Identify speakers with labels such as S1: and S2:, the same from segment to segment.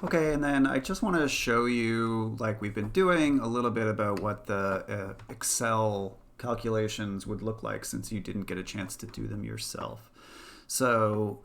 S1: Okay, and then I just want to show you, like we've been doing, a little bit about what the Excel calculations would look like since you didn't get a chance to do them yourself. So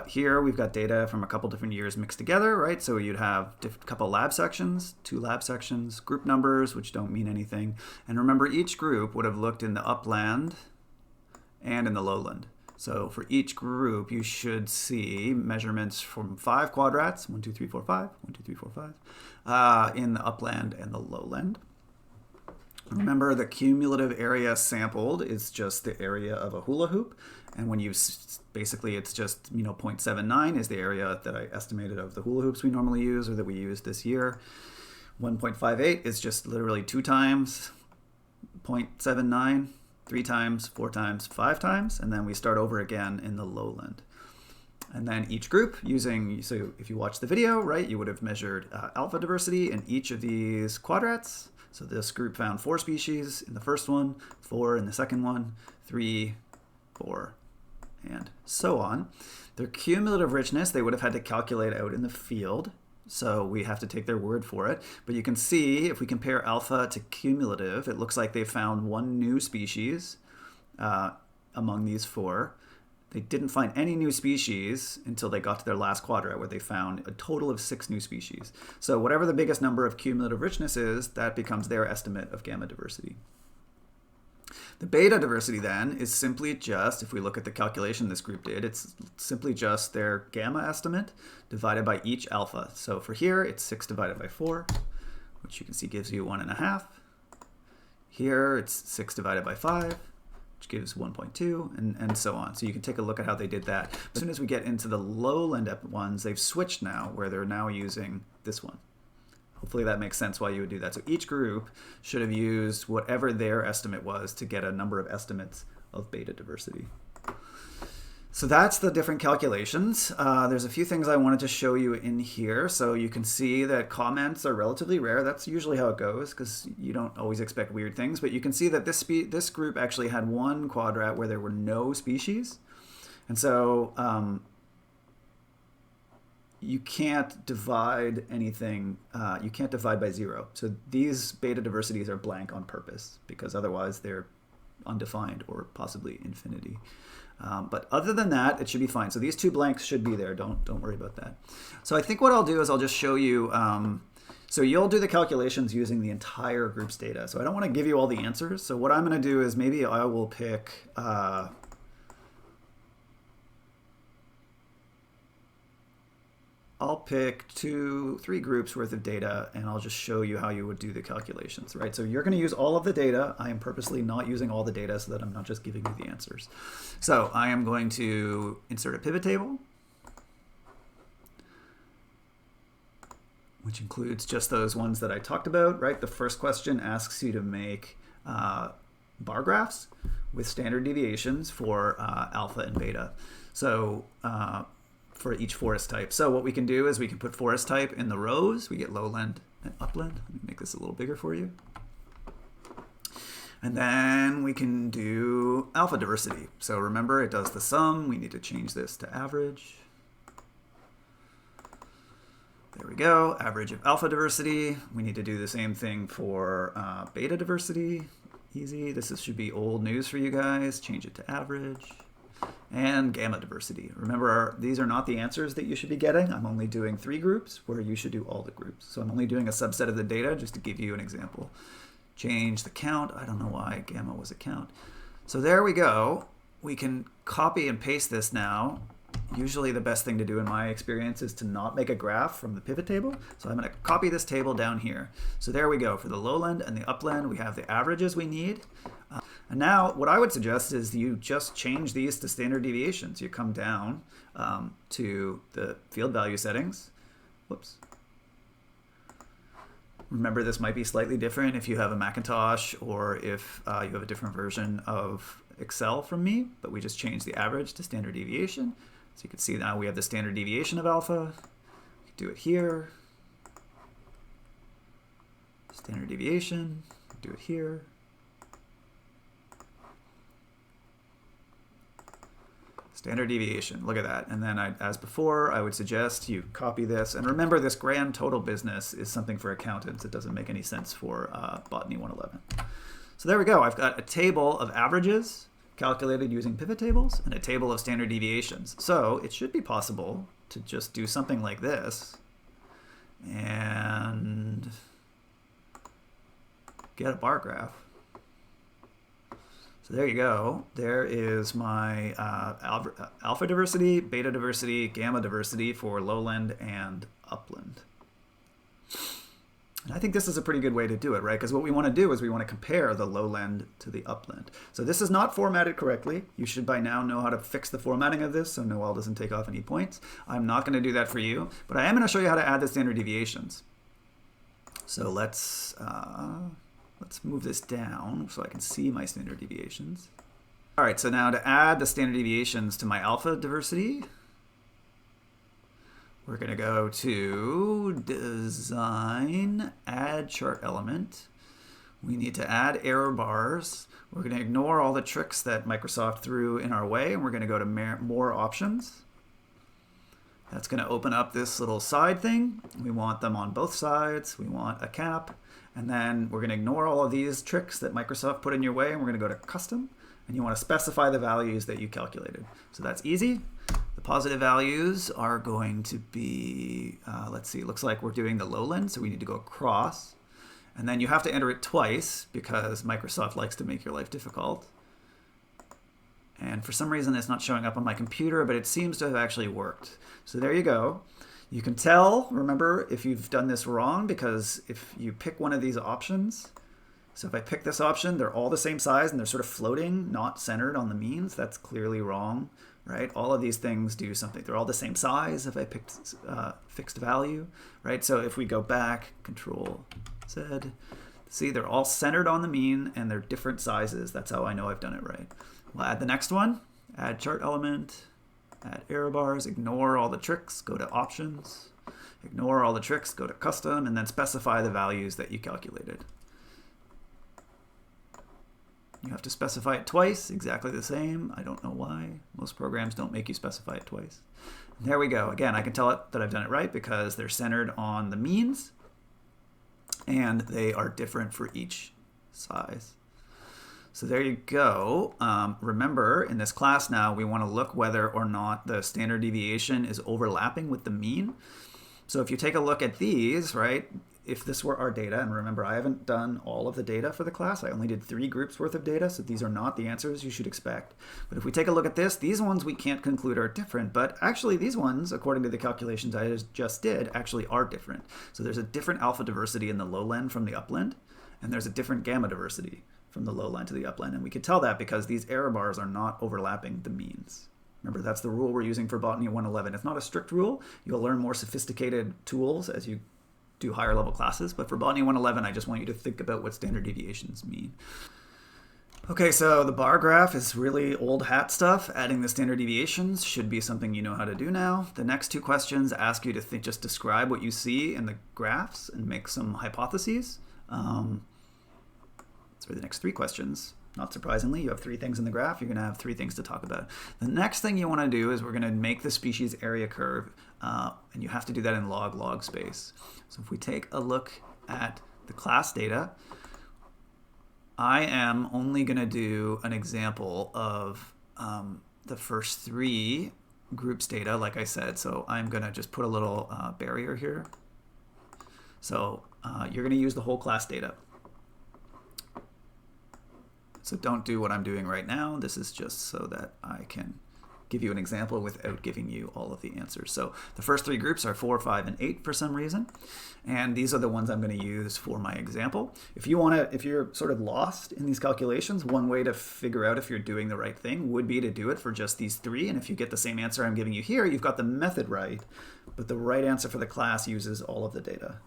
S1: here we've got data from a couple different years mixed together, right? So you'd have a couple lab sections, 2 lab sections, group numbers, which don't mean anything. And remember, each group would have looked in the upland and in the lowland. So for each group, you should see measurements from 5 quadrats, 1, 2, 3, 4, 5, 1, 2, 3, 4, 5, in the upland and the lowland. Remember, the cumulative area sampled is just the area of a hula hoop. And when you basically, it's just 0.79 is the area that I estimated of the hula hoops we normally use or that we used this year. 1.58 is just literally 2 times 0.79. 3 times, 4 times, 5 times, and then we start over again in the lowland. And then each group using, so if you watch the video, right, you would have measured alpha diversity in each of these quadrats. So this group found 4 species in the first one, 4 in the second one, 3, 4, and so on. Their cumulative richness, they would have had to calculate out in the field. So we have to take their word for it. But you can see, if we compare alpha to cumulative, it looks like they found 1 new species among these 4. They didn't find any new species until they got to their last quadrant, where they found a total of 6 new species. So whatever the biggest number of cumulative richness is, that becomes their estimate of gamma diversity. The beta diversity then is simply just, if we look at the calculation this group did, it's simply just their gamma estimate divided by each alpha. So for here, it's 6 divided by 4, which you can see gives you 1.5. Here, it's 6 divided by 5, which gives 1.2, and so on. So you can take a look at how they did that. As soon as we get into the lowland ones, they've switched now, where they're now using this one. Hopefully that makes sense why you would do that. So each group should have used whatever their estimate was to get a number of estimates of beta diversity. So that's the different calculations. There's a few things I wanted to show you in here. So you can see that comments are relatively rare. That's usually how it goes, because you don't always expect weird things. But you can see that this group actually had 1 quadrat where there were no species. And so you can't divide anything, you can't divide by 0. So these beta diversities are blank on purpose, because otherwise they're undefined or possibly infinity. But other than that, it should be fine. So these 2 blanks should be there. Don't worry about that. So I think what I'll do is I'll just show you, so you'll do the calculations using the entire group's data. So I don't want to give you all the answers. So what I'm going to do is maybe I will pick, I'll pick 2, 3 groups worth of data, and I'll just show you how you would do the calculations, right? So you're going to use all of the data. I am purposely not using all the data so that I'm not just giving you the answers. So I am going to insert a pivot table, which includes just those ones that I talked about, right? The first question asks you to make bar graphs with standard deviations for alpha and beta. So for each forest type. So what we can do is we can put forest type in the rows. We get lowland and upland. Let me make this a little bigger for you. And then we can do alpha diversity. So remember, it does the sum. We need to change this to average. There we go, average of alpha diversity. We need to do the same thing for beta diversity. Easy, should be old news for you guys. Change it to average. And gamma diversity. Remember, these are not the answers that you should be getting. I'm only doing 3 groups where you should do all the groups. So I'm only doing a subset of the data just to give you an example. Change the count. I don't know why gamma was a count. So there we go. We can copy and paste this now. Usually the best thing to do in my experience is to not make a graph from the pivot table. So I'm going to copy this table down here. So there we go. For the lowland and the upland, we have the averages we need. And now what I would suggest is you just change these to standard deviations. You come down to the field value settings. Whoops. Remember, this might be slightly different if you have a Macintosh or if you have a different version of Excel from me, but we just change the average to standard deviation. So you can see now we have the standard deviation of alpha. We can do it here. Standard deviation, do it here. Standard deviation, look at that. And then as before, I would suggest you copy this. And remember, this grand total business is something for accountants. It doesn't make any sense for Botany 111. So there we go. I've got a table of averages calculated using pivot tables and a table of standard deviations. So it should be possible to just do something like this and get a bar graph. So there you go. There is my alpha diversity, beta diversity, gamma diversity for lowland and upland. And I think this is a pretty good way to do it, right? Because what we want to do is we want to compare the lowland to the upland. So this is not formatted correctly. You should by now know how to fix the formatting of this so Noel doesn't take off any points. I'm not going to do that for you, but I am going to show you how to add the standard deviations. So let's move this down so I can see my standard deviations. All right, so now to add the standard deviations to my alpha diversity, we're going to go to Design, Add Chart Element. We need to add error bars. We're going to ignore all the tricks that Microsoft threw in our way, and we're going to go to More Options. That's going to open up this little side thing. We want them on both sides. We want a cap. And then we're going to ignore all of these tricks that Microsoft put in your way, and we're going to go to Custom. And you want to specify the values that you calculated. So that's easy. The positive values are going to be, let's see, it looks like we're doing the lowland, so we need to go across. And then you have to enter it twice because Microsoft likes to make your life difficult. And for some reason, it's not showing up on my computer, but it seems to have actually worked. So there you go. You can tell, remember, if you've done this wrong, because if you pick one of these options, so if I pick this option, they're all the same size and they're sort of floating, not centered on the means. That's clearly wrong, right? All of these things do something. They're all the same size if I picked fixed value, right? So if we go back, Control Z, see, they're all centered on the mean and they're different sizes. That's how I know I've done it right. We'll add the next one, add chart element, add error bars, ignore all the tricks, go to Options, ignore all the tricks, go to Custom, and then specify the values that you calculated. You have to specify it twice, exactly the same. I don't know why. Most programs don't make you specify it twice. And there we go. Again, I can tell it that I've done it right because they're centered on the means and they are different for each size. So there you go. Remember, in this class now, we want to look whether or not the standard deviation is overlapping with the mean. So if you take a look at these, right, if this were our data, and remember, I haven't done all of the data for the class. I only did 3 groups worth of data, so these are not the answers you should expect. But if we take a look at this, these ones we can't conclude are different, but actually these ones, according to the calculations I just did, actually are different. So there's a different alpha diversity in the lowland from the upland, and there's a different gamma diversity from the lowland to the upland. And we could tell that because these error bars are not overlapping the means. Remember, that's the rule we're using for Botany 111. It's not a strict rule. You'll learn more sophisticated tools as you do higher level classes, but for Botany 111, I just want you to think about what standard deviations mean. Okay, so the bar graph is really old hat stuff. Adding the standard deviations should be something you know how to do now. The next 2 questions ask you to just describe what you see in the graphs and make some hypotheses. So for the next 3 questions, not surprisingly, you have 3 things in the graph. You're going to have 3 things to talk about. The next thing you want to do is we're going to make the species area curve, and you have to do that in log space. So if we take a look at the class data, I am only going to do an example of the first 3 groups data, like I said. So I'm going to just put a little barrier here. So you're going to use the whole class data. So don't do what I'm doing right now. This is just so that I can give you an example without giving you all of the answers. So the first 3 groups are 4, 5, and 8 for some reason. And these are the ones I'm going to use for my example. If you're sort of lost in these calculations, one way to figure out if you're doing the right thing would be to do it for just these 3. And if you get the same answer I'm giving you here, you've got the method right, but the right answer for the class uses all of the data.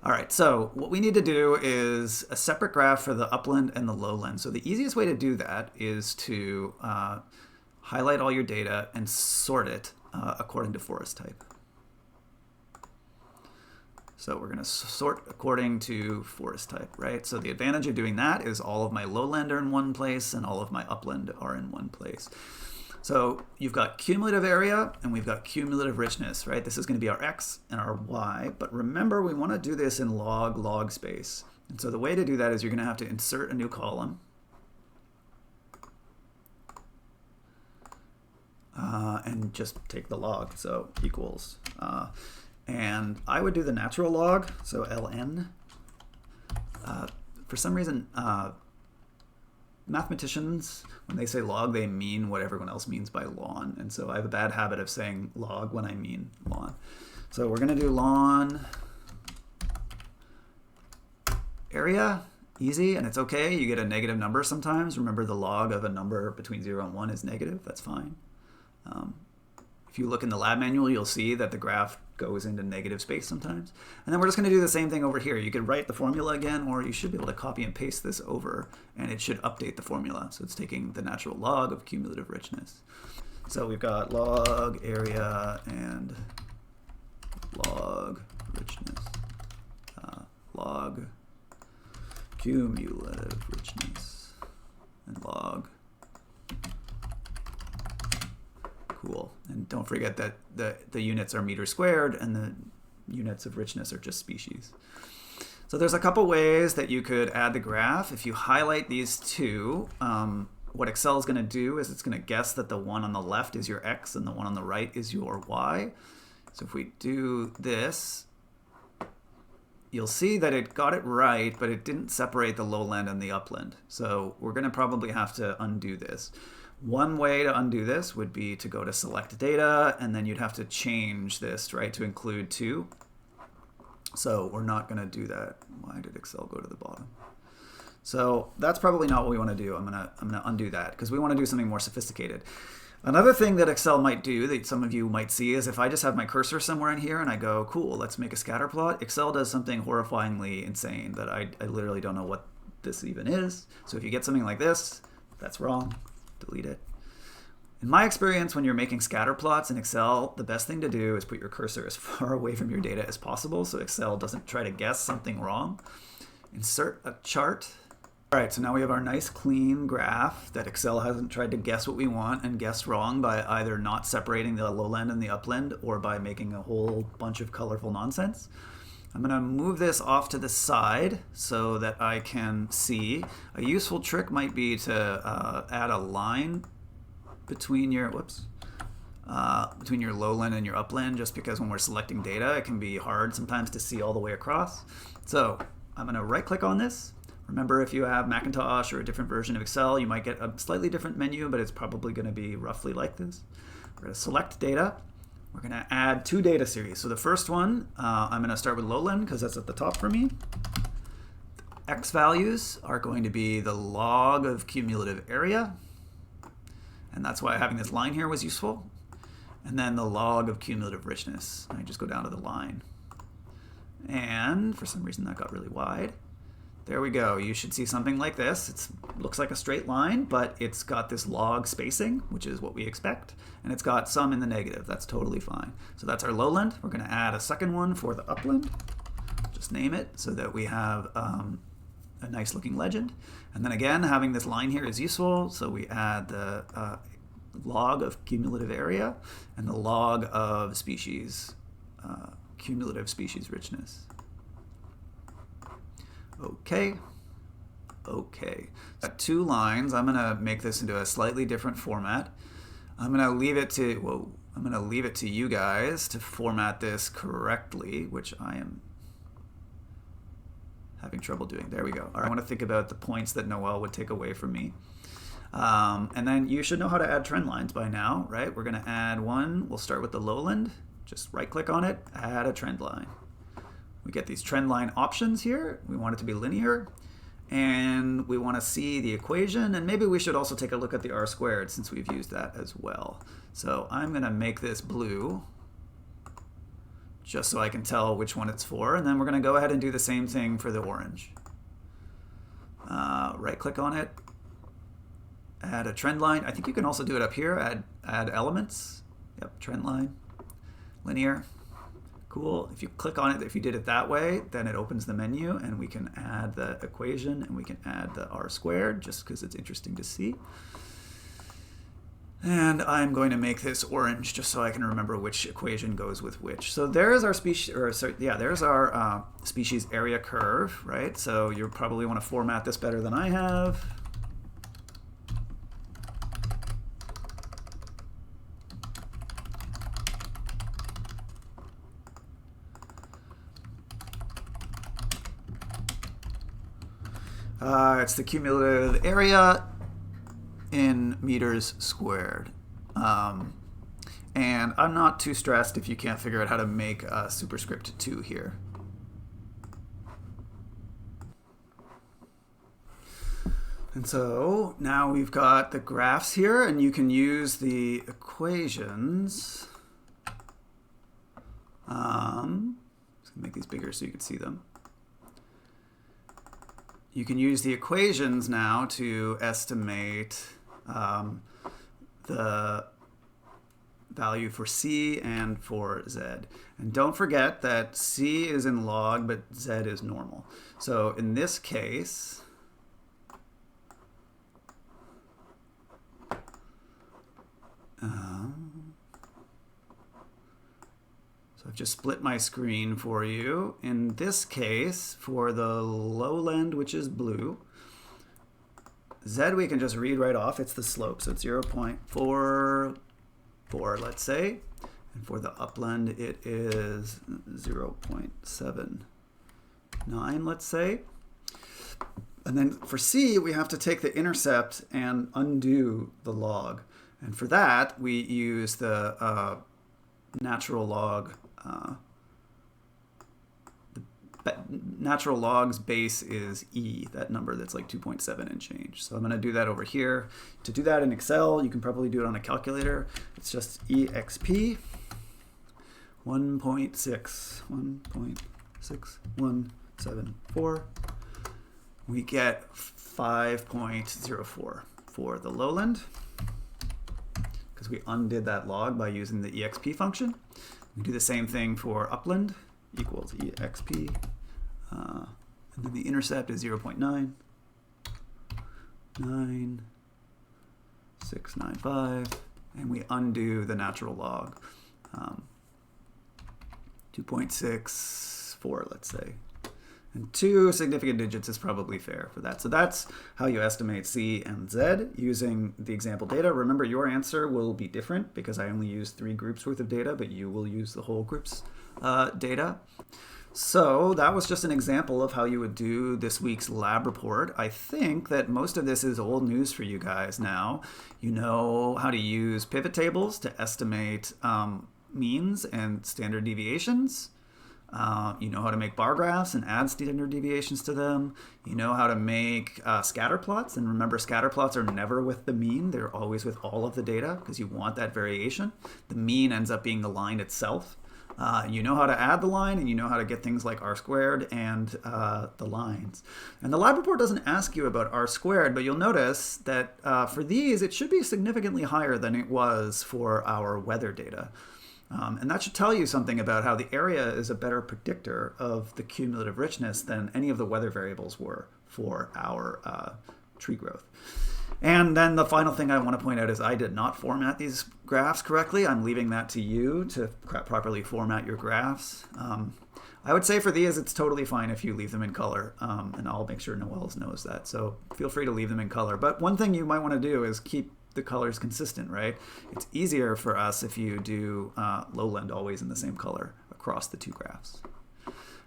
S1: All right, so what we need to do is a separate graph for the upland and the lowland. So the easiest way to do that is to highlight all your data and sort it according to forest type. So we're going to sort according to forest type, right? So the advantage of doing that is all of my lowland are in one place and all of my upland are in one place. So you've got cumulative area and we've got cumulative richness, right? This is going to be our x and our y. But remember, we want to do this in log space. And so the way to do that is you're going to have to insert a new column. And just take the log, so equals. And I would do the natural log, so ln. For some reason, mathematicians, when they say log, they mean what everyone else means by ln. And so I have a bad habit of saying log when I mean ln. So we're going to do ln area, easy, and it's okay. You get a negative number sometimes. Remember, the log of a number between 0 and 1 is negative. That's fine. If you look in the lab manual, you'll see that the graph goes into negative space sometimes. And then we're just going to do the same thing over here. You could write the formula again, or you should be able to copy and paste this over, and it should update the formula. So it's taking the natural log of cumulative richness. So we've got log area and log richness, log cumulative richness, and log. Cool. And don't forget that the units are meters squared and the units of richness are just species. So there's a couple ways that you could add the graph. If you highlight these two, what Excel is going to do is it's going to guess that the one on the left is your x and the one on the right is your y. So if we do this, you'll see that it got it right, but it didn't separate the lowland and the upland. So we're going to probably have to undo this. One way to undo this would be to go to select data, and then you'd have to change this, right, to include 2. So we're not going to do that. Why did Excel go to the bottom? So that's probably not what we want to do. I'm gonna undo that because we want to do something more sophisticated. Another thing that Excel might do that some of you might see is if I just have my cursor somewhere in here and I go, cool, let's make a scatter plot, Excel does something horrifyingly insane that I literally don't know what this even is. So if you get something like this, that's wrong. Delete it. In my experience, when you're making scatter plots in Excel, the best thing to do is put your cursor as far away from your data as possible so Excel doesn't try to guess something wrong. Insert a chart. All right, so now we have our nice clean graph that Excel hasn't tried to guess what we want and guessed wrong by either not separating the lowland and the upland or by making a whole bunch of colorful nonsense. I'm going to move this off to the side so that I can see. A useful trick might be to add a line between your between your lowland and your upland, just because when we're selecting data, it can be hard sometimes to see all the way across. So I'm going to right-click on this. Remember, if you have Macintosh or a different version of Excel, you might get a slightly different menu, but it's probably going to be roughly like this. We're going to select data. We're going to add 2 data series. So the first one, I'm going to start with lowland because that's at the top for me. X values are going to be the log of cumulative area. And that's why having this line here was useful. And then the log of cumulative richness. I just go down to the line. And for some reason that got really wide. There we go. You should see something like this. It looks like a straight line, but it's got this log spacing, which is what we expect. And it's got some in the negative. That's totally fine. So that's our lowland. We're going to add a second one for the upland. Just name it so that we have a nice looking legend. And then again, having this line here is useful. So we add the log of cumulative area and the log of species, cumulative species richness. Okay. Got 2 lines. I'm going to make this into a slightly different format. I'm going to leave it to you guys to format this correctly, which I am having trouble doing. There we go. All right, I want to think about the points that Noel would take away from me. And then you should know how to add trend lines by now, right? We're going to add one. We'll start with the lowland. Just right-click on it, add a trend line. We get these trend line options here. We want it to be linear. And we want to see the equation. And maybe we should also take a look at the r squared since we've used that as well. So I'm going to make this blue just so I can tell which one it's for. And then we're going to go ahead and do the same thing for the orange. Right-click on it. Add a trend line. I think you can also do it up here. Add elements. Yep, trend line. Linear. Cool. If you click on it, if you did it that way, then it opens the menu and we can add the equation and we can add the r squared just because it's interesting to see. And I'm going to make this orange just so I can remember which equation goes with which. So there's our species, or sorry, yeah, there's our species area curve, right? So you probably want to format this better than I have. It's the cumulative area in meters squared. And I'm not too stressed if you can't figure out how to make a superscript 2 here. And so now we've got the graphs here, and you can use the equations. Let's make these bigger so you can see them. You can use the equations now to estimate the value for C and for Z. And don't forget that C is in log, but Z is normal. So in this case, so I've just split my screen for you. In this case, for the lowland, which is blue, Z we can just read right off. It's the slope, so it's 0.44, let's say. And for the upland, it is 0.79, let's say. And then for C, we have to take the intercept and undo the log. And for that, we use the natural log. The natural log's base is E, that number that's like 2.7 and change. So I'm going to do that over here. To do that in Excel, you can probably do it on a calculator. It's just EXP 1.6174. We get 5.04 for the lowland, because we undid that log by using the EXP function. We do the same thing for upland, equals EXP. And then the intercept is 0.99695. And we undo the natural log. 2.64, let's say. And 2 significant digits is probably fair for that. So that's how you estimate C and Z using the example data. Remember, your answer will be different because I only use 3 groups worth of data, but you will use the whole group's data. So that was just an example of how you would do this week's lab report. I think that most of this is old news for you guys now. You know how to use pivot tables to estimate means and standard deviations. You know how to make bar graphs and add standard deviations to them. You know how to make scatter plots. And remember, scatter plots are never with the mean. They're always with all of the data because you want that variation. The mean ends up being the line itself. You know how to add the line, and you know how to get things like r squared and the lines. And the lab report doesn't ask you about r squared, but you'll notice that for these, it should be significantly higher than it was for our weather data. And that should tell you something about how the area is a better predictor of the cumulative richness than any of the weather variables were for our tree growth. And then the final thing I want to point out is I did not format these graphs correctly. I'm leaving that to you to properly format your graphs. I would say for these, it's totally fine if you leave them in color, and I'll make sure Noel knows that. So feel free to leave them in color. But one thing you might want to do is keep the colors consistent, right? It's easier for us if you do lowland always in the same color across the 2 graphs.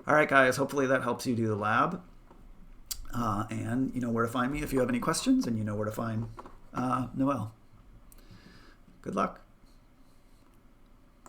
S1: All right, guys, hopefully that helps you do the lab. And you know where to find me if you have any questions, and you know where to find Noel. Good luck.